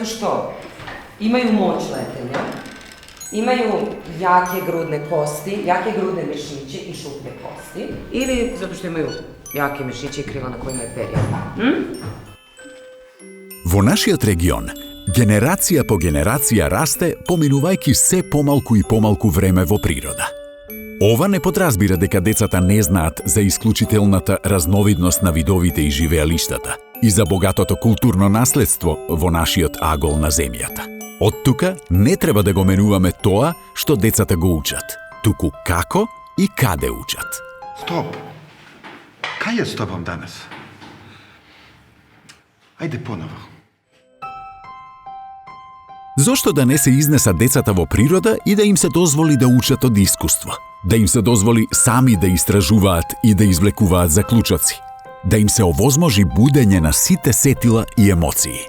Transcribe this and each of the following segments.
zato što imaju moć letenja, imaju jake grudne kosti, jake grudne mišiće i šuplje kosti, ili zato što imaju jake mišiće i krila na kojima je perje. Во нашиот регион, генерација по генерација расте, поминувајќи се помалку и помалку време во природа. Ова не подразбира дека децата не знаат за исклучителната разновидност на видовите и живеалиштата и за богатото културно наследство во нашиот агол на земјата. Од тука не треба да го менуваме тоа што децата го учат, туку како и каде учат. Стоп! Кај е с тобом данес? Ајде поново. Зошто да не се изнесат децата во природа и да им се дозволи да учат од искуство? Да им се дозволи сами да истражуваат и да извлекуваат заклучоци? Да им се овозможи будење на сите сетила и емоции?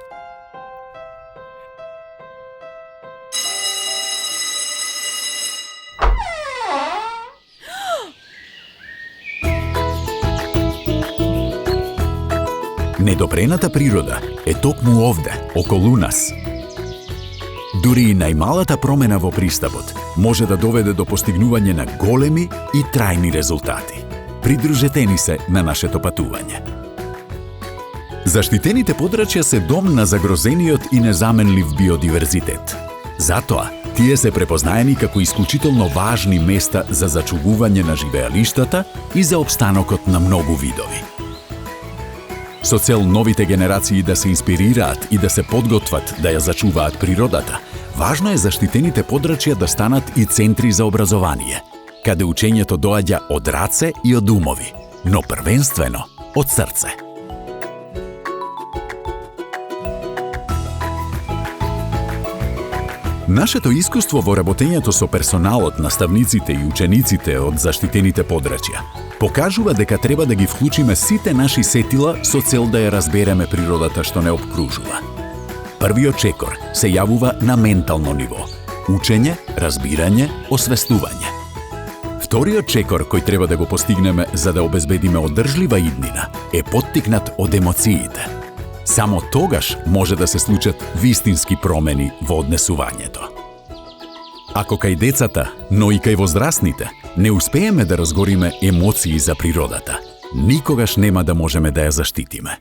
Недопрената природа е токму овде, околу нас. Дури и најмалата промена во пристапот може да доведе до постигнување на големи и трајни резултати. Придружете ни се на нашето патување. Заштитените подрачја се дом на загрозениот и незаменлив биодиверзитет. Затоа, тие се препознаени како исклучително важни места за зачувување на живеалиштата и за опстанокот на многу видови. Со цел новите генерации да се инспирираат и да се подготват да ја зачуваат природата, важно е заштитените подрачја да станат и центри за образование, каде учењето доаѓа од раце и од умови, но првенствено од срце. Нашето искуство во работењето со персоналот, наставниците и учениците од заштитените подрачја покажува дека треба да ги вклучиме сите наши сетила со цел да ја разбереме природата што не обкружува. Првиот чекор се јавува на ментално ниво – учење, разбирање, освестување. Вториот чекор кој треба да го постигнеме за да обезбедиме одржлива иднина е поттикнат од емоциите. Само тогаш може да се случат вистински промени во однесувањето. Ако кај децата, но и кај возрастните, не успееме да разгориме емоции за природата, никогаш нема да можеме да ја заштитиме.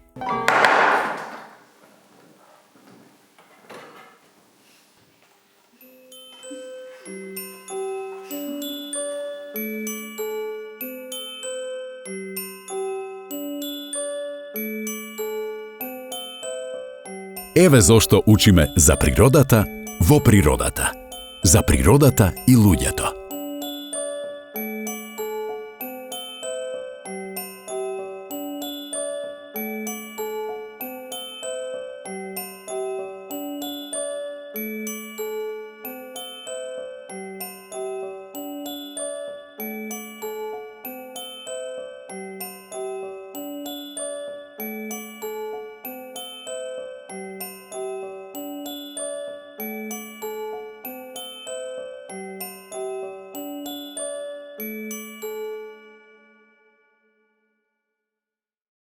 Еве зошто учиме за природата во природата. За природата и луѓето.